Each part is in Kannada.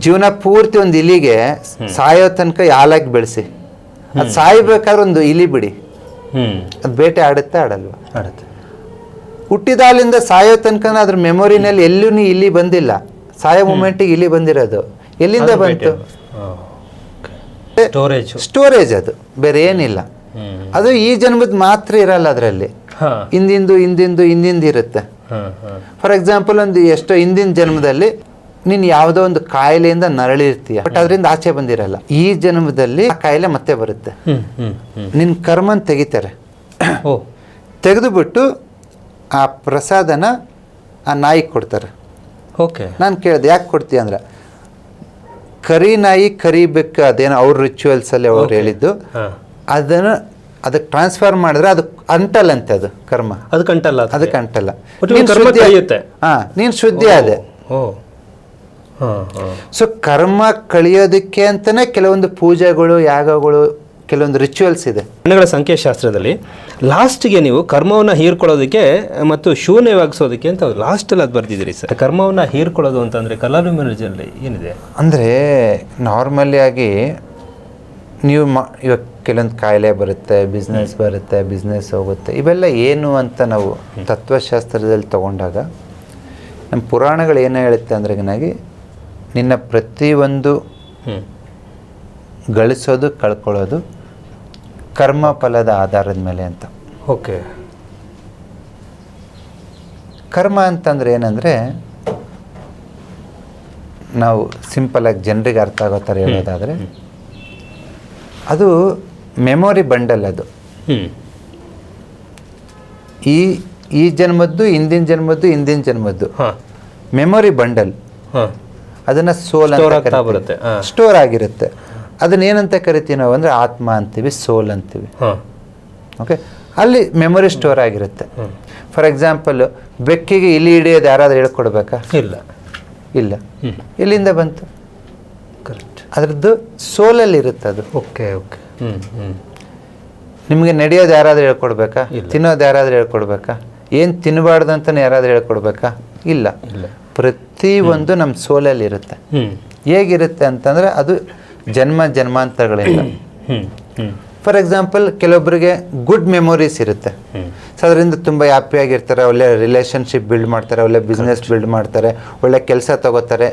ಜೀವನ ಪೂರ್ತಿ ಒಂದು ಇಲಿಗೆ ಸಾಯೋ ತನಕ ಹಾಲಾಗಿ ಬೆಳೆಸಿ, ಅದು ಸಾಯ್ಬೇಕಾದ್ರೆ ಒಂದು ಇಲಿ ಬಿಡಿ, ಅದು ಬೇಟೆ ಆಡುತ್ತೆ ಆಡಲ್ವ? ಆಡುತ್ತೆ. ಹುಟ್ಟಿದಾಲಿಂದ ಸಾಯೋ ತನಕ ಅದ್ರ ಮೆಮೊರಿನಲ್ಲಿ ಎಲ್ಲೂ ಇಲಿ ಬಂದಿಲ್ಲ, ಸಾಯೋ ಮೂಮೆಂಟಿಗೆ ಇಲಿ ಬಂದಿರೋದು ಎಲ್ಲಿಂದ ಬಂತು? ಸ್ಟೋರೇಜ್, ಅದು ಬೇರೆ ಏನಿಲ್ಲ. ಅದು ಈ ಜನ್ಮದ ಮಾತ್ರ ಇರಲ್ಲ, ಅದರಲ್ಲಿ ಹಿಂದಿಂದು ಇರುತ್ತೆ. ಫಾರ್ ಎಕ್ಸಾಂಪಲ್ ಒಂದು ಎಷ್ಟೋ ಹಿಂದಿನ ಜನ್ಮದಲ್ಲಿ ನೀನು ಯಾವುದೋ ಒಂದು ಕಾಯಿಲೆಯಿಂದ ನರಳಿರ್ತೀಯ, ಬಟ್ ಅದರಿಂದ ಆಚೆ ಬಂದಿರಲ್ಲ. ಈ ಜನ್ಮದಲ್ಲಿ ಆ ಕಾಯಿಲೆ ಮತ್ತೆ ಬರುತ್ತೆ. ನಿನ್ನ ಕರ್ಮನ್ ತೆಗಿತಾರೆ, ತೆಗೆದುಬಿಟ್ಟು ಆ ಪ್ರಸಾದನ ಆ ನಾಯಿಗೆ ಕೊಡ್ತಾರೆ. ನಾನು ಕೇಳಿದೆ ಯಾಕೆ ಕೊಡ್ತೀಯ ಅಂದ್ರೆ, ಕರಿ ನಾಯಿ ಕರಿಬೇಕು, ಅದೇನೋ ಅವ್ರ ರಿಚುವಲ್ಸಲ್ಲಿ ಅವ್ರು ಹೇಳಿದ್ದು, ಅದಕ್ಕೆ ಟ್ರಾನ್ಸ್ಫರ್ ಮಾಡಿದ್ರೆ ಅದು ಅಂಟಲ್ಲಂತೆ, ಅದು ಕರ್ಮ ಅದಕ್ಕೆ ಅಂಟಲ್ಲ. ನೀನು ಶುದ್ಧಿ ಆದೆ. ಸೊ ಕರ್ಮ ಕಳಿಯೋದಕ್ಕೆ ಅಂತಾನೆ ಕೆಲವೊಂದು ಪೂಜೆಗಳು, ಯಾಗಗಳು, ಕೆಲವೊಂದು ರಿಚುವಲ್ಸ್ ಇದೆ. ಗಣಗಳ ಸಂಖ್ಯಾಶಾಸ್ತ್ರದಲ್ಲಿ ಲಾಸ್ಟ್ಗೆ ನೀವು ಕರ್ಮವನ್ನು ಹೀರ್ಕೊಳ್ಳೋದಕ್ಕೆ ಮತ್ತು ಶೂನ್ಯವಾಗಿಸೋದಕ್ಕೆ ಅಂತ ಲಾಸ್ಟಲ್ಲಿ ಅದು ಬರ್ತಿದ್ದೀರಿ ಸರ್. ಕರ್ಮವನ್ನು ಹೀರ್ಕೊಳ್ಳೋದು ಅಂತಂದರೆ ಕಲಾನುಮರ್ಜಿಯಲ್ಲಿ ಏನಿದೆ ಅಂದರೆ, ನಾರ್ಮಲಿ ಆಗಿ ನೀವು ಇವಾಗ ಕೆಲವೊಂದು ಕಾಯಿಲೆ ಬರುತ್ತೆ, ಬಿಸ್ನೆಸ್ ಬರುತ್ತೆ, ಬಿಸ್ನೆಸ್ ಹೋಗುತ್ತೆ, ಇವೆಲ್ಲ ಏನು ಅಂತ ನಾವು ತತ್ವಶಾಸ್ತ್ರದಲ್ಲಿ ತಗೊಂಡಾಗ ನಮ್ಮ ಪುರಾಣಗಳು ಏನು ಹೇಳುತ್ತೆ ಅಂದ್ರೆ, ನಿನ್ನ ಪ್ರತಿಯೊಂದು ಗಳಿಸೋದು ಕಳ್ಕೊಳ್ಳೋದು ಕರ್ಮ ಫಲದ ಆಧಾರದ ಮೇಲೆ ಅಂತ. ಕರ್ಮ ಅಂತಂದ್ರೆ ಏನಂದರೆ, ನಾವು ಸಿಂಪಲಾಗಿ ಜನರಿಗೆ ಅರ್ಥ ಆಗೋ ಥರ ಹೇಳೋದಾದರೆ, ಅದು ಮೆಮೊರಿ ಬಂಡಲ್. ಅದು ಈ ಜನ್ಮದ್ದು, ಹಿಂದಿನ ಜನ್ಮದ್ದು ಮೆಮೊರಿ ಬಂಡಲ್. ಅದನ್ನು ಸೋಲ್ ಅಂತ ಬರುತ್ತೆ, ಸ್ಟೋರ್ ಆಗಿರುತ್ತೆ. ಅದನ್ನೇನಂತ ಕರಿತೀವಿ ನಾವು ಅಂದರೆ ಆತ್ಮ ಅಂತೀವಿ, ಸೋಲ್ ಅಂತೀವಿ. ಓಕೆ, ಅಲ್ಲಿ ಮೆಮೊರಿ ಸ್ಟೋರ್ ಆಗಿರುತ್ತೆ. ಫಾರ್ ಎಕ್ಸಾಂಪಲ್, ಬೆಕ್ಕಿಗೆ ಇಲಿ ಹಿಡಿಯೋದು ಯಾರಾದರೂ ಹೇಳ್ಕೊಡ್ಬೇಕಾ? ಇಲ್ಲ. ಎಲ್ಲಿಂದ ಬಂತು? ಕರೆಕ್ಟ್, ಅದರದ್ದು ಸೋಲಲ್ಲಿ ಇರುತ್ತೆ ಅದು. ನಿಮಗೆ ನಡೆಯೋದು ಯಾರಾದರೂ ಹೇಳ್ಕೊಡ್ಬೇಕಾ? ತಿನ್ನೋದು ಯಾರಾದರೂ ಹೇಳ್ಕೊಡ್ಬೇಕಾ? ಏನು ತಿನ್ನಬಾರ್ದು ಅಂತಲೇ ಯಾರಾದರೂ ಹೇಳ್ಕೊಡ್ಬೇಕಾ? ಇಲ್ಲ. ಪ್ರತಿಯೊಂದು ನಮ್ಮ ಸೋಲಲ್ಲಿ ಇರುತ್ತೆ. ಹೇಗಿರುತ್ತೆ ಅಂತಂದರೆ, ಅದು ಜನ್ಮಾಂತರಗಳಿಂದ. ಫಾರ್ ಎಕ್ಸಾಂಪಲ್, ಕೆಲವೊಬ್ಬರಿಗೆ ಗುಡ್ ಮೆಮೊರೀಸ್ ಇರುತ್ತೆ, ಸೊ ಅದರಿಂದ ತುಂಬ ಹ್ಯಾಪಿಯಾಗಿರ್ತಾರೆ, ಒಳ್ಳೆ ರಿಲೇಷನ್ಶಿಪ್ ಬಿಲ್ಡ್ ಮಾಡ್ತಾರೆ, ಒಳ್ಳೆ ಬಿಸ್ನೆಸ್ ಬಿಲ್ಡ್ ಮಾಡ್ತಾರೆ, ಒಳ್ಳೆ ಕೆಲಸ ತಗೋತಾರೆ,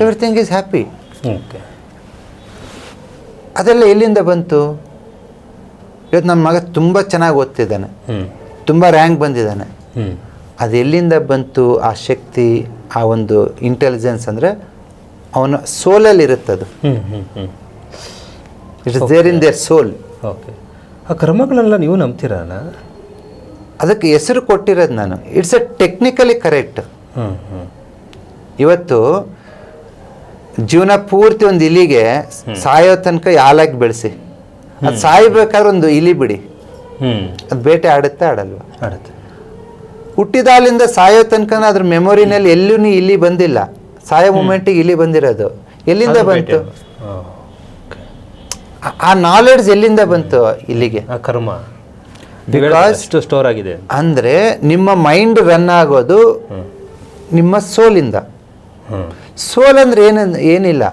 ಎವ್ರಿಥಿಂಗ್ ಈಸ್ ಹ್ಯಾಪಿ. ಅದೆಲ್ಲ ಎಲ್ಲಿಂದ ಬಂತು? ಇವತ್ತು ನಮ್ಮ ಮಗ ತುಂಬ ಚೆನ್ನಾಗಿ ಓದ್ತಿದ್ದಾನೆ, ತುಂಬ ರ್ಯಾಂಕ್ ಬಂದಿದ್ದಾನೆ, ಅದು ಎಲ್ಲಿಂದ ಬಂತು? ಆ ಶಕ್ತಿ, ಆ ಒಂದು ಇಂಟೆಲಿಜೆನ್ಸ್ ಅಂದರೆ ಅವನ ಸೋಲಲ್ಲಿ ಇರುತ್ತದು. It is there in their soul. ಆ ಕರ್ಮಗಳೆಲ್ಲ ನೀವು ನಂಬ್ತೀರಲ್ಲ? ಅದಕ್ಕೆ ಹೆಸರು ಕೊಟ್ಟಿರೋದು ನಾನು. It's a technically correct. ಇವತ್ತು ಜೀವನ ಪೂರ್ತಿ ಒಂದು ಇಲಿಗೆ ಸಾಯೋ ತನಕ ಹಾಲಾಗಿ ಬೆಳೆಸಿ, ಅದು ಸಾಯ್ಬೇಕಾದ್ರೆ ಒಂದು ಇಲಿ ಬಿಡಿ, ಅದು ಬೇಟೆ ಆಡುತ್ತೆ ಆಡಲ್ವ? ಆಡುತ್ತೆ. ಹುಟ್ಟಿದಾಲಿಂದ ಸಾಯೋ ತನಕ ಅದ್ರ ಮೆಮೊರಿನಲ್ಲಿ ಎಲ್ಲೂ ಇಲಿ ಬಂದಿಲ್ಲ, ಸಾಯೋ ಮೂಮೆಂಟಿಗೆ ಇಲಿ ಬಂದಿರೋದು ಎಲ್ಲಿಂದ ಬಂತು? ಆ ನಾಲೆಡ್ಜ್ ಎಲ್ಲಿಂದ ಬಂತು ಇಲ್ಲಿಗೆ? ಕರ್ಮ ಸ್ಟೋರ್ ಆಗಿದೆ. ಅಂದರೆ ನಿಮ್ಮ ಮೈಂಡ್ ರನ್ ಆಗೋದು ನಿಮ್ಮ ಸೋಲಿಂದ. ಸೋಲ್ ಅಂದರೆ ಏನಿಲ್ಲ,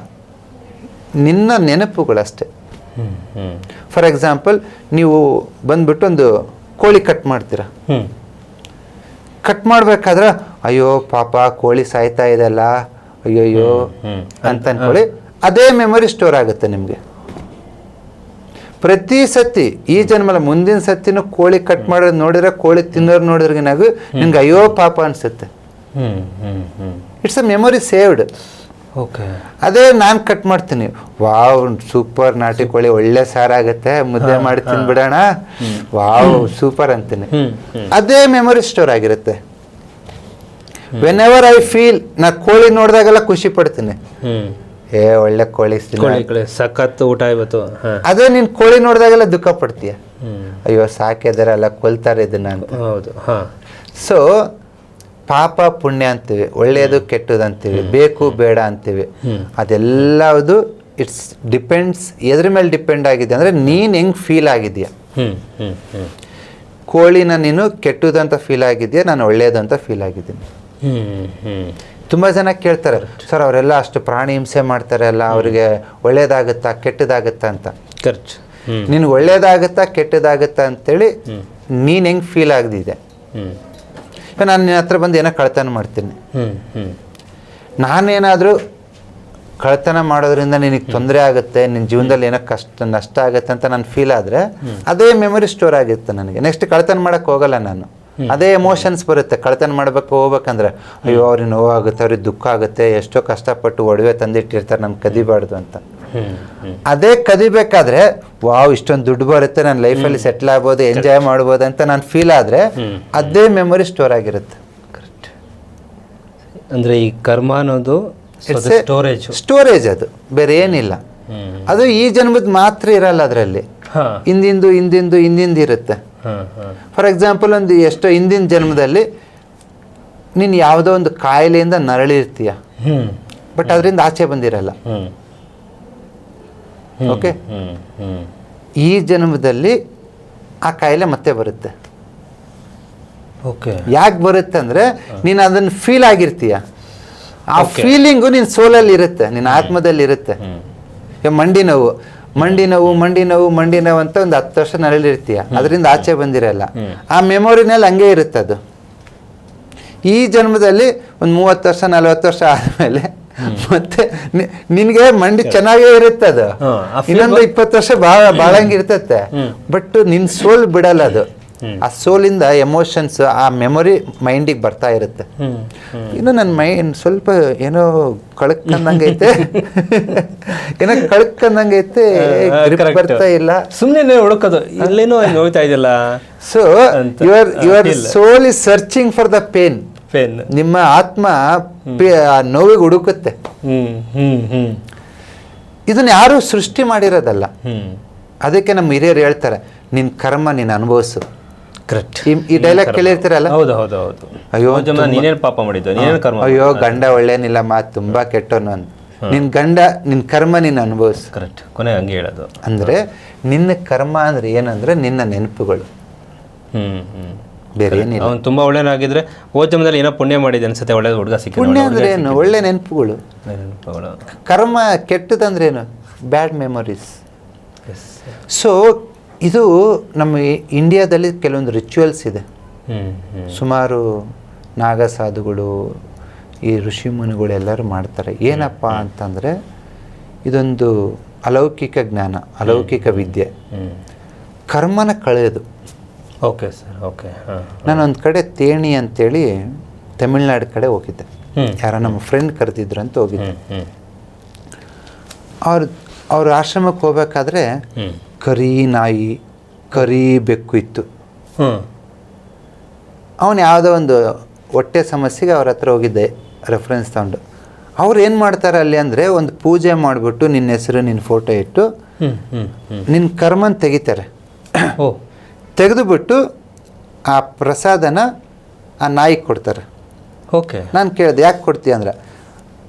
ನಿನ್ನ ನೆನಪುಗಳಷ್ಟೇ. ಫಾರ್ ಎಕ್ಸಾಂಪಲ್, ನೀವು ಬಂದ್ಬಿಟ್ಟು ಒಂದು ಕೋಳಿ ಕಟ್ ಮಾಡ್ತೀರಾ, ಕಟ್ ಮಾಡಬೇಕಾದ್ರೆ ಅಯ್ಯೋ ಪಾಪ ಕೋಳಿ ಸಾಯ್ತಾ ಇದೆಲ್ಲ, ಅಯ್ಯೋಯ್ಯೋ ಅಂತ ಅನ್ಕೊಳ್ಳಿ, ಅದೇ ಮೆಮೊರಿ ಸ್ಟೋರ್ ಆಗುತ್ತೆ ನಿಮಗೆ. ಪ್ರತಿ ಸತಿ, ಈ ಜನ್ಮಲ್ಲ ಮುಂದಿನ ಸತಿನೂ ಕೋಳಿ ಕಟ್ ಮಾಡೋದು ನೋಡಿದ್ರೆ, ಕೋಳಿ ತಿನ್ನೋರು ನೋಡಿದ್ರೆ ನಿಮ್ಗೆ ಅಯ್ಯೋ ಪಾಪ ಅನ್ಸುತ್ತೆ. It's a memory saved. ಅದೇ ನಾನು ಕಟ್ ಮಾಡ್ತೀನಿ, ವಾವ್ ಸೂಪರ್ ನಾಟಿ ಕೋಳಿ, ಒಳ್ಳೆ ಸಾರಾಗತ್ತೆ, ಮುದ್ದೆ ಮಾಡಿ ತಿನ್ಬಿಡೋಣ, ವಾವ್ ಸೂಪರ್ ಅಂತೀನಿ. ಅದೇ ಮೆಮೊರಿ ಸ್ಟೋರ್ ಆಗಿರುತ್ತೆ. ವೆನ್ ಎವರ್ ಐ ಫೀಲ್, ನಾ ಕೋಳಿ ನೋಡಿದಾಗೆಲ್ಲ ಖುಷಿ ಪಡ್ತೀನಿ, ಒಳ್ಳೆ ಕೋಳಿ ಸಖತ್ ಊಟ ಇವತ್ತು. ಅದೇ ನೀನ್ ಕೋಳಿ ನೋಡಿದಾಗೆಲ್ಲ ದುಃಖ ಪಡ್ತೀಯ, ಅಯ್ಯೋ ಸಾಕಿದಾರಲ್ಲ, ಕೊಲ್ತಾರೆ ಇದನ್ನ ಅಂತ. ಸೊ ಪಾಪ ಪುಣ್ಯ ಅಂತೀವಿ, ಒಳ್ಳೆಯದು ಕೆಟ್ಟದ್ದು ಅಂತೀವಿ, ಬೇಕು ಬೇಡ ಅಂತೀವಿ. ಅದೆಲ್ಲದು ಇಟ್ಸ್ ಡಿಪೆಂಡ್ಸ್, ಎದ್ರ ಮೇಲೆ ಡಿಪೆಂಡ್ ಆಗಿದೆ ಅಂದರೆ ನೀನು ಹೆಂಗೆ ಫೀಲ್ ಆಗಿದೆಯಾ. ಕೋಳಿನ ನೀನು ಕೆಟ್ಟದಂತ ಫೀಲ್ ಆಗಿದೆಯಾ, ನಾನು ಒಳ್ಳೆಯದು ಅಂತ ಫೀಲ್ ಆಗಿದ್ದೀನಿ. ತುಂಬ ಜನ ಕೇಳ್ತಾರೆ, ಸರ್ ಅವರೆಲ್ಲ ಅಷ್ಟು ಪ್ರಾಣಿ ಹಿಂಸೆ ಮಾಡ್ತಾರೆ ಅಲ್ಲ, ಅವರಿಗೆ ಒಳ್ಳೇದಾಗುತ್ತಾ ಕೆಟ್ಟದಾಗುತ್ತಾ ಅಂತ. ಕರೆಕ್ಟ್. ನಿನ್ಗೆ ಒಳ್ಳೇದಾಗುತ್ತಾ ಕೆಟ್ಟದಾಗುತ್ತಾ ಅಂತೇಳಿ ನೀನು ಹೆಂಗೆ ಫೀಲ್ ಆಗದಿದೆ. ನಾನು ನಿನ್ನ ಹತ್ರ ಬಂದು ಏನೋ ಕಳ್ತನ ಮಾಡ್ತೀನಿ, ನಾನೇನಾದರೂ ಕಳ್ತನ ಮಾಡೋದ್ರಿಂದ ನಿನಗೆ ತೊಂದರೆ ಆಗುತ್ತೆ, ನಿನ್ನ ಜೀವನದಲ್ಲಿ ಏನೋ ನಷ್ಟ ಆಗುತ್ತೆ ಅಂತ ನಾನು ಫೀಲ್ ಆದರೆ ಅದೇ ಮೆಮೊರಿ ಸ್ಟೋರ್ ಆಗಿರುತ್ತೆ ನನಗೆ. ನೆಕ್ಸ್ಟ್ ಕಳ್ತನ ಮಾಡೋಕ್ಕೆ ಹೋಗಲ್ಲ ನಾನು. ಅದೇ ಎಮೋಷನ್ಸ್ ಬರುತ್ತೆ. ಕಳ್ತನ ಮಾಡಬೇಕು ಹೋಗ್ಬೇಕಂದ್ರೆ, ಅಯ್ಯೋ ಅವ್ರಿಗೆ ನೋವಾಗುತ್ತೆ, ಅವ್ರಿಗೆ ದುಃಖ ಆಗುತ್ತೆ, ಎಷ್ಟೋ ಕಷ್ಟಪಟ್ಟು ಒಡವೆ ತಂದಿಟ್ಟಿರ್ತಾರೆ, ನಮ್ಗೆ ಕದಿಬಾರ್ದು ಅಂತ. ಅದೇ ಕದಿಬೇಕಾದ್ರೆ ವಾವ್ ಇಷ್ಟೊಂದು ದುಡ್ಡು ಬರುತ್ತೆ, ನನ್ನ ಲೈಫಲ್ಲಿ ಸೆಟ್ಲ್ ಆಗ್ಬೋದು, ಎಂಜಾಯ್ ಮಾಡ್ಬೋದು ಅಂತ ನಾನು ಫೀಲ್ ಆದರೆ ಅದೇ ಮೆಮೊರಿ ಸ್ಟೋರ್ ಆಗಿರುತ್ತೆ. ಕರೆಕ್ಟ್. ಅಂದರೆ ಈ ಕರ್ಮ ಅನ್ನೋದು ಸ್ಟೋರೇಜ್, ಅದು ಬೇರೆ ಏನಿಲ್ಲ. ಅದು ಈ ಜನ್ಮದ ಮಾತ್ರ ಇರಲ್ಲ, ಅದರಲ್ಲಿ ಹಿಂದಿಂದು ಇರುತ್ತೆ. ಫಾರ್ ಎಕ್ಸಾಂಪಲ್ ಒಂದು ಎಷ್ಟೋ ಹಿಂದಿನ ಜನ್ಮದಲ್ಲಿ ನೀನು ಯಾವುದೋ ಒಂದು ಕಾಯಿಲೆಯಿಂದ ನರಳಿರ್ತೀಯ, ಬಟ್ ಅದರಿಂದ ಆಚೆ ಬಂದಿರಲ್ಲ. ಓಕೆ, ಈ ಜನ್ಮದಲ್ಲಿ ಆ ಕಾಯಿಲೆ ಮತ್ತೆ ಬರುತ್ತೆ. ಓಕೆ, ಯಾಕೆ ಬರುತ್ತೆ ಅಂದರೆ ನೀನು ಅದನ್ನು ಫೀಲ್ ಆಗಿರ್ತೀಯ. ಆ ಫೀಲಿಂಗು ನಿನ್ನ ಸೋಲಲ್ಲಿ ಇರುತ್ತೆ, ನಿನ್ನ ಆತ್ಮದಲ್ಲಿ ಇರುತ್ತೆ. ಮಂಡಿ ನೋವು ಅಂತ ಒಂದು 10 ವರ್ಷ ನರಳಿರ್ತೀಯ, ಅದರಿಂದ ಆಚೆ ಬಂದಿರಲ್ಲ. ಆ ಮೆಮೊರಿನಲ್ಲಿ ಹಂಗೆ ಇರುತ್ತೆ ಅದು. ಈ ಜನ್ಮದಲ್ಲಿ ಒಂದು 30 ವರ್ಷ 40 ವರ್ಷ ಆದಮೇಲೆ ಮತ್ತೆ ನಿನಗೆ ಮಂಡಿ ಚೆನ್ನಾಗೇ ಇರುತ್ತೆ, ಅದು ಇನ್ನೊಂದು 20 ವರ್ಷ ಬಾಳಂಗಿರ್ತತೆ. ಬಟ್ ನಿನ್ನ ಸೋಲ್ ಬಿಡಲ್ಲ ಅದು. ಆ ಸೋಲಿಂದ ಎಮೋಷನ್ಸ್, ಆ ಮೆಮೊರಿ ಮೈಂಡಿಗೆ ಬರ್ತಾ ಇರುತ್ತೆ. ಇನ್ನು ನನ್ನ ಮೈಂಡ್ ಸ್ವಲ್ಪ ಏನೋ ಕಳ್ಕಂದಂಗೈತೆ, ಬರ್ತಾ ಇಲ್ಲ, ಸುಮ್ಮನೆ ಹುಡುಕೋದು, ಇಲ್ಲೇನೋ ನೋಡ್ತಾ ಇದೆಯಲ್ಲ. So your soul is searching for the pain. ನಿಮ್ಮ ಆತ್ಮ ನೋವಿಗೆ ಹುಡುಕುತ್ತೆ. ಇದನ್ನ ಯಾರು ಸೃಷ್ಟಿ ಮಾಡಿರೋದಲ್ಲ. ಅದಕ್ಕೆ ನಮ್ಮ ಹಿರಿಯರು ಹೇಳ್ತಾರೆ, ನಿನ್ ಕರ್ಮ ನೀನು ಅನುಭವಿಸು. ಕರೆಕ್ಟ್. ಈ ಡೈಲಾಗ್ ಕೇಳಿರ್ತೀರಲ್ಲ, ಅಯ್ಯೋ ನೀನೇನು ಪಾಪ ಮಾಡಿದ್ದು, ನೀನೇನು ಕರ್ಮ, ಅಯ್ಯೋ ಗಂಡ ಒಳ್ಳೇನಿಲ್ಲ ತುಂಬಾ ಕೆಟ್ಟವನು ಅಂತ. ನಿನ್ ಕರ್ಮ ನೀನು ಅನುಭವಿಸು. ಕರೆಕ್ಟ್. ಕೊನೆ ಹಂಗೆ ಹೇಳೋದು. ಅಂದ್ರೆ ನಿನ್ನ ಕರ್ಮ ಅಂದ್ರೆ ಏನಂದ್ರೆ ನಿನ್ನ ನೆನಪುಗಳು, ಬೇರೆ ಏನಿಲ್ಲ. ಅವ್ನು ತುಂಬಾ ಒಳ್ಳೆನಾಗಿದ್ರೆ ಜನ್ಮದಲ್ಲಿ ಏನೋ ಪುಣ್ಯ ಮಾಡಿದೆ ಅನ್ಸುತ್ತೆ, ಒಳ್ಳೆ ಹುಡುಗ ಸಿಕ್ಕ. ಪುಣ್ಯ ಅಂದ್ರೆ ಏನು? ಒಳ್ಳೆ ನೆನಪುಗಳು. ಕರ್ಮ ಕೆಟ್ಟದಂದ್ರೆ ಏನು? ಬ್ಯಾಡ್ ಮೆಮೊರೀಸ್. ಸೊ ಇದು ನಮ್ಮ ಇಂಡಿಯಾದಲ್ಲಿ ಕೆಲವೊಂದು ರಿಚುವಲ್ಸ್ ಇದೆ. ಸುಮಾರು ನಾಗ ಸಾಧುಗಳು, ಈ ಋಷಿ ಮುನಿಗಳು ಎಲ್ಲರೂ ಮಾಡ್ತಾರೆ. ಏನಪ್ಪ ಅಂತಂದರೆ ಇದೊಂದು ಅಲೌಕಿಕ ಜ್ಞಾನ, ಅಲೌಕಿಕ ವಿದ್ಯೆ, ಕರ್ಮನ ಕಳೆಯೋದು. Okay sir, okay. ನಾನೊಂದು ಕಡೆ ತೇಣಿ ಅಂತೇಳಿ ತಮಿಳ್ನಾಡು ಕಡೆ ಹೋಗಿದ್ದೆ. ಯಾರೋ ನಮ್ಮ ಫ್ರೆಂಡ್ ಕರೆದಿದ್ರು ಅಂತ ಹೋಗಿದ್ದೆ. ಅವ್ರ ಆಶ್ರಮಕ್ಕೆ ಹೋಗ್ಬೇಕಾದ್ರೆ ಕರಿ ನಾಯಿ, ಕರಿ ಬೆಕ್ಕು ಇತ್ತು. ಅವನು ಯಾವುದೋ ಒಂದು ಹೊಟ್ಟೆ ಸಮಸ್ಯೆಗೆ ಅವ್ರ ಹತ್ರ ಹೋಗಿದ್ದೆ ರೆಫರೆನ್ಸ್ ತಗೊಂಡು. ಅವ್ರು ಏನು ಮಾಡ್ತಾರೆ ಅಲ್ಲಿ ಅಂದರೆ, ಒಂದು ಪೂಜೆ ಮಾಡಿಬಿಟ್ಟು ನಿನ್ನ ಹೆಸರು ನಿನ್ನ ಫೋಟೋ ಇಟ್ಟು ನಿನ್ನ ಕರ್ಮನ ತೆಗಿತಾರೆ. ತೆಗೆದುಬಿಟ್ಟು ಆ ಪ್ರಸಾದನ ಆ ನಾಯಿಗೆ ಕೊಡ್ತಾರೆ. ಓಕೆ. ನಾನು ಕೇಳಿದೆ ಯಾಕೆ ಕೊಡ್ತೀಯ ಅಂದ್ರೆ,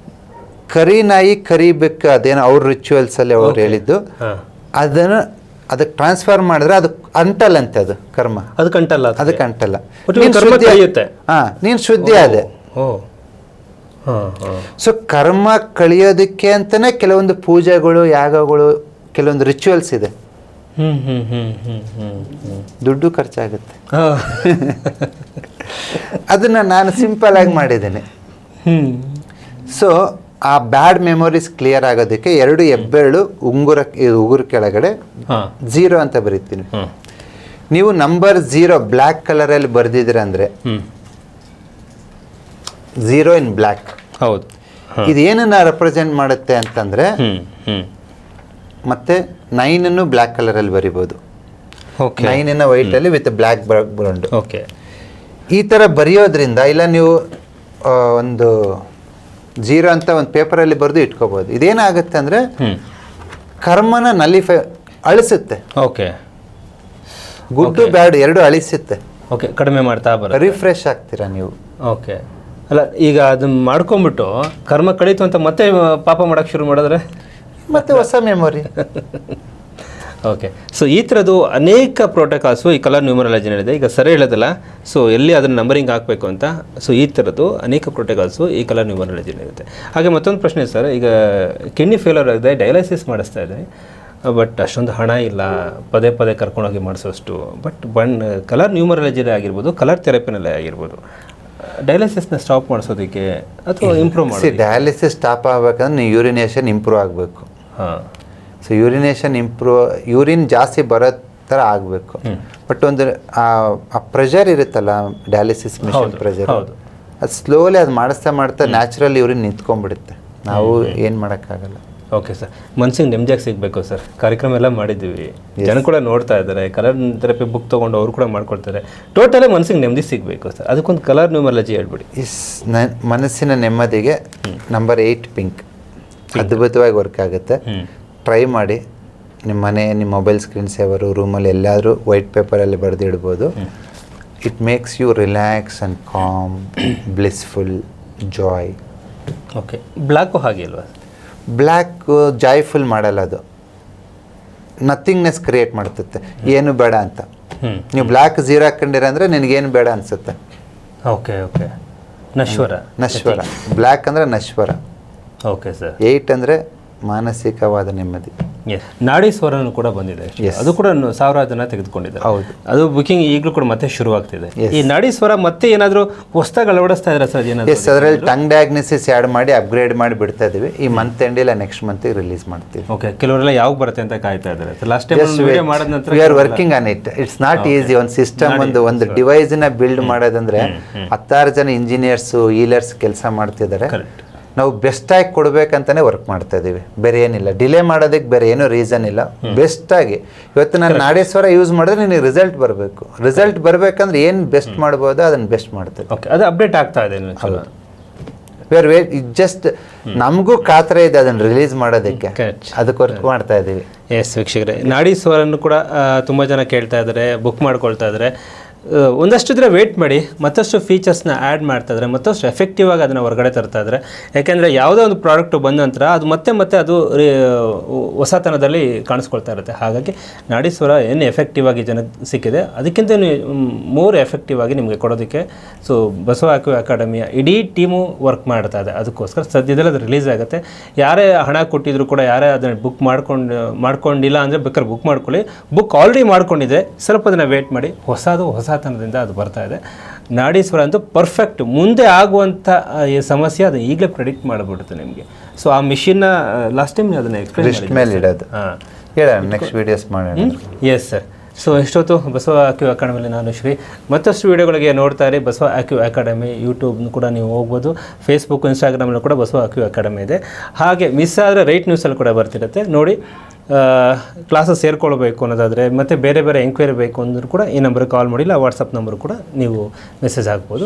ಕರಿ ನಾಯಿ ಕರಿ ಬೆಕ್ಕು ಅದೇನೋ ಅವ್ರ ರಿಚುವಲ್ಸಲ್ಲಿ ಅವ್ರು ಹೇಳಿದ್ದು, ಅದಕ್ಕೆ ಟ್ರಾನ್ಸ್ಫರ್ ಮಾಡಿದ್ರೆ ಅದು ಅಂಟಲ್ಲಂತೆ, ಅದು ಕರ್ಮ ಅದಕ್ಕೆ ಅಂಟಲ್ಲ. ನೀನು ಶುದ್ಧಿ ಆದೆ. ಸೊ ಕರ್ಮ ಕಳಿಯೋದಕ್ಕೆ ಅಂತಾನೆ ಕೆಲವೊಂದು ಪೂಜೆಗಳು, ಯಾಗಗಳು, ಕೆಲವೊಂದು ರಿಚುವಲ್ಸ್ ಇದೆ. ದುಡ್ಡು ಖರ್ಚಾಗುತ್ತೆ. ಅದನ್ನ ನಾನು ಸಿಂಪಲ್ ಆಗಿ ಮಾಡಿದ್ದೇನೆ. ಸೊ ಆ ಬ್ಯಾಡ್ ಮೆಮೊರೀಸ್ ಕ್ಲಿಯರ್ ಆಗೋದಕ್ಕೆ 2 ಹೆಬ್ಬೆರಳು ಉಗುರು ಕೆಳಗಡೆ 0 ಅಂತ ಬರೀತೀನಿ. ನೀವು ನಂಬರ್ 0 ಬ್ಲ್ಯಾಕ್ ಕಲರಲ್ಲಿ ಬರೆದಿದ್ದೀರ ಅಂದರೆ 0 ಇನ್ ಬ್ಲ್ಯಾಕ್. ಹೌದು. ಇದೇನನ್ನ ರೆಪ್ರೆಸೆಂಟ್ ಮಾಡುತ್ತೆ ಅಂತಂದ್ರೆ, ಮತ್ತೆ 9 ಬ್ಲ್ಯಾಕ್ ಕಲರಲ್ಲಿ ಬರಿಬೋದು. 9 ವೈಟಲ್ಲಿ ವಿತ್ ಬ್ಲ್ಯಾಕ್ ಬ್ರೌಂಡ್. ಓಕೆ. ಈ ಥರ ಬರೆಯೋದ್ರಿಂದ, ಇಲ್ಲ ನೀವು ಒಂದು 0 ಅಂತ ಒಂದು ಪೇಪರಲ್ಲಿ ಬರೆದು ಇಟ್ಕೋಬೋದು. ಇದೇನಾಗುತ್ತೆ ಅಂದರೆ ಕರ್ಮನ ಅಳಿಸುತ್ತೆ. ಓಕೆ. ಗುಡ್ಡು ಬ್ಯಾಡ್ 2 ಅಳಿಸುತ್ತೆ. ಓಕೆ. ಕಡಿಮೆ ಮಾಡ್ತಾ ಬರೋ, ರಿಫ್ರೆಶ್ ಆಗ್ತೀರಾ ನೀವು. ಓಕೆ. ಅಲ್ಲ, ಈಗ ಅದನ್ನ ಮಾಡ್ಕೊಂಡ್ಬಿಟ್ಟು ಕರ್ಮ ಕಳೀತು ಅಂತ ಮತ್ತೆ ಪಾಪ ಮಾಡೋಕ್ಕೆ ಶುರು ಮಾಡಿದ್ರೆ ಮತ್ತೆ ಹೊಸ ಮೆಮೊರಿ. ಓಕೆ. ಸೊ ಈ ಥರದ್ದು ಅನೇಕ ಪ್ರೋಟೋಕಾಲ್ಸು ಈ ಕಲರ್ ನ್ಯೂಮರಾಲಜಿನಲ್ಲಿದೆ. ಈಗ ಸರಿ ಹೇಳೋದಲ್ಲ, ಸೊ ಎಲ್ಲಿ ಅದನ್ನು ನಂಬರಿಂಗ್ ಹಾಕಬೇಕು ಅಂತ. ಸೊ ಈ ಥರದ್ದು ಅನೇಕ ಪ್ರೋಟೋಕಾಲ್ಸು ಈ ಕಲರ್ ನ್ಯೂಮರಾಲಜಿನಲ್ಲಿರುತ್ತೆ. ಹಾಗೆ ಮತ್ತೊಂದು ಪ್ರಶ್ನೆ ಸರ್, ಈಗ ಕಿಡ್ನಿ ಫೇಲ್ಯೂರ್ ಆಗಿದೆ, ಡಯಾಲಿಸಿಸ್ ಮಾಡಿಸ್ತಾ ಇದೆ, ಬಟ್ ಅಷ್ಟೊಂದು ಹಣ ಇಲ್ಲ ಪದೇ ಪದೇ ಕರ್ಕೊಂಡೋಗಿ ಮಾಡಿಸೋಷ್ಟು. ಬಟ್ ಕಲರ್ ನ್ಯೂಮರಾಲಜಿಲೇ ಆಗಿರ್ಬೋದು, ಕಲರ್ ಥೆರಪಿನಲ್ಲೇ ಆಗಿರ್ಬೋದು, ಡಯಾಲಿಸಿಸ್ನ ಸ್ಟಾಪ್ ಮಾಡಿಸೋದಕ್ಕೆ ಅಥವಾ ಇಂಪ್ರೂವ್ ಮಾಡಿ. ಡಯಾಲಿಸಿಸ್ ಸ್ಟಾಪ್ ಆಗಬೇಕಂದ್ರೆ ನೀವು ಯೂರಿನೇಷನ್ ಇಂಪ್ರೂವ್ ಆಗಬೇಕು. ಹಾಂ. ಸೊ ಯೂರಿನೇಷನ್ ಯೂರಿನ್ ಜಾಸ್ತಿ ಬರೋ ಥರ ಆಗಬೇಕು. ಬಟ್ ಒಂದು ಆ ಪ್ರೆಷರ್ ಇರುತ್ತಲ್ಲ, ಡಯಾಲಿಸಿಸ್ ಮಿಷನ್ ಪ್ರೆಷರ್, ಅದು ಸ್ಲೋಲಿ ಅದು ಮಾಡಿಸ್ತಾ ನ್ಯಾಚುರಲ್ ಯೂರಿನ್ ನಿಂತ್ಕೊಂಡ್ಬಿಡುತ್ತೆ. ನಾವು ಏನು ಮಾಡೋಕ್ಕಾಗಲ್ಲ. Okay sir. ಮನ್ಸಿಗೆ ನೆಮ್ಮದಿಯಾಗಿ ಸಿಗಬೇಕು ಸರ್. ಕಾರ್ಯಕ್ರಮ ಎಲ್ಲ ಮಾಡಿದ್ದೀವಿ, ಜನ ಕೂಡ ನೋಡ್ತಾ ಇದ್ದಾರೆ, ಕಲರ್ ಥೆರಪಿ ಬುಕ್ ತೊಗೊಂಡು ಅವರು ಕೂಡ ಮಾಡ್ಕೊಳ್ತಾರೆ. ಟೋಟಲಿ ಮನ್ಸಿಗೆ ನೆಮ್ಮದಿ ಸಿಗಬೇಕು ಸರ್. ಅದಕ್ಕೊಂದು ಕಲರ್ ನ್ಯೂಮರಾಲಜಿ ಹೇಳ್ಬಿಡಿ. ಮನಸ್ಸಿನ ನೆಮ್ಮದಿಗೆ ನಂಬರ್ 8 ಪಿಂಕ್ ಅದ್ಭುತವಾಗಿ ವರ್ಕ್ ಆಗುತ್ತೆ. ಟ್ರೈ ಮಾಡಿ. ನಿಮ್ಮ ಮನೆ, ನಿಮ್ಮ ಮೊಬೈಲ್ ಸ್ಕ್ರೀನ್ ಸೇವರು, ರೂಮಲ್ಲಿ ಎಲ್ಲಾದರೂ ವೈಟ್ ಪೇಪರಲ್ಲಿ ಬರೆದಿಡ್ಬೋದು. It makes you relax and calm, blissful, joy. Okay. Black ಹಾಗೆ ಅಲ್ವಾ? ಬ್ಲ್ಯಾಕ್ ಜಾಯ್ಫುಲ್ ಮಾಡಲ್ಲ, ಅದು ನಥಿಂಗ್ನೆಸ್ ಕ್ರಿಯೇಟ್ ಮಾಡ್ತತ್ತೆ, ಏನು ಬೇಡ ಅಂತ. ನೀವು ಬ್ಲ್ಯಾಕ್ 0 ಹಾಕೊಂಡಿರ ಅಂದರೆ ನಿನಗೇನು ಬೇಡ ಅನಿಸುತ್ತೆ. Okay okay. ನಶ್ವರ. ಬ್ಲ್ಯಾಕ್ ಅಂದರೆ ನಶ್ವರ. Okay sir. 8 ಅಂದರೆ ಮಾನಸಿಕವಾದ ನೆಮ್ಮದಿ. ನಾಡಿ ಸ್ವರನೂ ಕೂಡ ಬಂದಿದೆ. ಅದು ಕೂಡ 1000 ಜನ ತೆಗೆದುಕೊಂಡಿದ್ದಾರೆ. ಹೌದು. ಅದು ಬುಕಿಂಗ್ ಈಗಲೂ ಕೂಡ ಮತ್ತೆ ಶುರುವಾಗ್ತಿದೆ. ಈ ನಾಡಿ ಸ್ವರ ಮತ್ತೆ ಏನಾದರೂ ಹೊಸದಾಗಿ ಅಳವಡಿಸ್ತಾ ಇದ್ದಾರೆ ಸರ್? ಎಸ್, ಅದರಲ್ಲಿ ಟಂಗ್ ಡಯಾಗ್ನೋಸಿಸ್ ಆ್ಯಡ್ ಮಾಡಿ ಅಪ್ಗ್ರೇಡ್ ಮಾಡಿ ಬಿಡ್ತಾ ಇದೀವಿ. ಈ ಮಂತ್ ಎಂಡ್ ಇಲ್ಲ ನೆಕ್ಸ್ಟ್ ಮಂತ್ ರಿಲೀಸ್ ಮಾಡ್ತೀವಿ. ಓಕೆ. ಕೆಲವರೆಲ್ಲ ಯಾವಾಗ ಬರುತ್ತೆ ಅಂತ ಕಾಯ್ತಾ ಇದ್ದಾರೆ. ಲಾಸ್ಟ್ ಟೈಮ್ ವಿಡಿಯೋ ಮಾಡಿದ ನಂತರ we are working on it. It's not easy. ಒಂದು ಸಿಸ್ಟಮ್, ಒಂದು ಡಿವೈಸ್ನ ಬಿಲ್ಡ್ ಮಾಡೋದಂದ್ರೆ 16 ಜನ ಇಂಜಿನಿಯರ್ಸು, ಹೀಲರ್ಸ್ ಕೆಲಸ ಮಾಡ್ತಿದ್ದಾರೆ. ನಾವು ಬೆಸ್ಟಾಗಿ ಕೊಡಬೇಕಂತಲೇ ವರ್ಕ್ ಮಾಡ್ತಾ ಇದ್ದೀವಿ. ಬೇರೆ ಏನಿಲ್ಲ. ಡಿಲೇ ಮಾಡೋದಕ್ಕೆ ಬೇರೆ ಏನೋ ರೀಸನ್ ಇಲ್ಲ. ಬೆಸ್ಟಾಗಿ ಇವತ್ತು ನಾನು ನಾಡೇಶ್ವರ ಯೂಸ್ ಮಾಡಿದ್ರೆ ನಿನಗೆ ರಿಸಲ್ಟ್ ಬರಬೇಕು. ರಿಸಲ್ಟ್ ಬರಬೇಕಂದ್ರೆ ಏನು ಬೆಸ್ಟ್ ಮಾಡ್ಬೋದೋ ಅದನ್ನು ಬೆಸ್ಟ್ ಮಾಡ್ತೇವೆ. ಓಕೆ. ಅದು ಅಪ್ಡೇಟ್ ಆಗ್ತಾ ಇದೆ. ವೇರ್ ಜಸ್ಟ್ ನಮಗೂ ಕಾತರ ಇದೆ ಅದನ್ನು ರಿಲೀಸ್ ಮಾಡೋದಕ್ಕೆ, ಅದಕ್ಕೆ ವರ್ಕ್ ಮಾಡ್ತಾ ಇದ್ದೀವಿ. ಎಸ್ ವೀಕ್ಷಕರೇ, ನಾಡಿ ಸ್ವರನ್ನು ಕೂಡ ತುಂಬ ಜನ ಕೇಳ್ತಾ ಇದ್ದಾರೆ, ಬುಕ್ ಮಾಡ್ಕೊಳ್ತಾ ಇದ್ದಾರೆ. ಒಂದಷ್ಟು ದಿನ ವೇಟ್ ಮಾಡಿ, ಮತ್ತಷ್ಟು ಫೀಚರ್ಸ್ನ ಆ್ಯಡ್ ಮಾಡ್ತಾ ಇದ್ದಾರೆ, ಮತ್ತಷ್ಟು ಎಫೆಕ್ಟಿವ್ ಆಗಿ ಅದನ್ನು ಹೊರಗಡೆ ತರ್ತಾ ಇದ್ದಾರೆ. ಯಾಕೆಂದರೆ ಯಾವುದೋ ಒಂದು ಪ್ರಾಡಕ್ಟು ಬಂದ ನಂತರ ಅದು ಮತ್ತೆ ಅದು ಹೊಸತನದಲ್ಲಿ ಕಾಣಿಸ್ಕೊಳ್ತಾ ಇರುತ್ತೆ. ಹಾಗಾಗಿ ನಾಡಿ ಸ್ವರ ಏನು ಎಫೆಕ್ಟಿವ್ ಆಗಿ ಜನಕ್ಕೆ ಸಿಕ್ಕಿದೆ, ಅದಕ್ಕಿಂತ ಮೋರ್ ಎಫೆಕ್ಟಿವ್ ಆಗಿ ನಿಮಗೆ ಕೊಡೋದಕ್ಕೆ ಸೊ ಬಸವ ಆಕ್ಯೂ ಅಕಾಡೆಮಿಯ ಇಡೀ ಟೀಮು ವರ್ಕ್ ಮಾಡ್ತಾ ಇದೆ. ಅದಕ್ಕೋಸ್ಕರ ಸದ್ಯದಲ್ಲೇ ಅದು ರಿಲೀಸ್ ಆಗುತ್ತೆ. ಯಾರೇ ಹಣ ಕೊಟ್ಟಿದ್ರು ಕೂಡ, ಯಾರೇ ಅದನ್ನು ಬುಕ್ ಮಾಡ್ಕೊಂಡಿಲ್ಲ ಅಂದರೆ ಬೇಕಾದ್ರೆ ಬುಕ್ ಮಾಡ್ಕೊಳ್ಳಿ. ಬುಕ್ ಆಲ್ರೆಡಿ ಮಾಡ್ಕೊಂಡಿದೆ, ಸ್ವಲ್ಪ ದಿನ ವೇಟ್ ಮಾಡಿ. ಹೊಸತನದಿಂದ ಅದು ಬರ್ತಾ ಇದೆ. ನಾಡಿ ಸ್ವರ ಅಂತೂ ಪರ್ಫೆಕ್ಟ್. ಮುಂದೆ ಆಗುವಂಥ ಈ ಸಮಸ್ಯೆ ಅದು ಈಗಲೇ ಪ್ರೆಡಿಕ್ಟ್ ಮಾಡಿಬಿಡುತ್ತೆ ನಿಮಗೆ. ಸೊ ಆ ಮಿಷಿನ್ನ ಲಾಸ್ಟ್ ಟೈಮ್ ಅದನ್ನು ಎಕ್ಸ್ಪ್ಲೇನ್ ಮೇಲೆ ಇಡೋದು. ಹಾಂ, ಹೇಳೋಣ ನೆಕ್ಸ್ಟ್ ವೀಡಿಯೋಸ್ ಮಾಡೋಣ. Yes sir. ಸೊ ಎಷ್ಟೊತ್ತು ಬಸವ ಆಕ್ಯೂ ಅಕಾಡೆಮಿಲಿ ನಾನು ಶ್ರೀ. ಮತ್ತಷ್ಟು ವೀಡಿಯೋಗಳಿಗೆ ನೋಡ್ತಾ ಇರಿ ಬಸವ ಆಕ್ಯೂ ಅಕಾಡೆಮಿ. ಯೂಟ್ಯೂಬ್ನು ಕೂಡ ನೀವು ಹೋಗ್ಬೋದು. ಫೇಸ್ಬುಕ್, ಇನ್ಸ್ಟಾಗ್ರಾಮಲ್ಲೂ ಕೂಡ ಬಸವ ಆಕ್ಯೂ ಅಕಾಡೆಮಿ ಇದೆ. ಹಾಗೆ ಮಿಸ್ ಆದರೆ ರೈಟ್ ನ್ಯೂಸಲ್ಲಿ ಕೂಡ ಬರ್ತಿರುತ್ತೆ ನೋಡಿ. ಕ್ಲಾಸಸ್ ಸೇರ್ಕೊಳ್ಬೇಕು ಅನ್ನೋದಾದರೆ ಮತ್ತು ಬೇರೆ ಎಂಕ್ವೈರಿ ಬೇಕು ಅಂದರೂ ಕೂಡ ಈ ನಂಬರ್ಗೆ ಕಾಲ್ ಮಾಡಿ, ಇಲ್ಲ ವಾಟ್ಸಪ್ ನಂಬರ್ ಕೂಡ ನೀವು ಮೆಸೇಜ್ ಹಾಕ್ಬೋದು.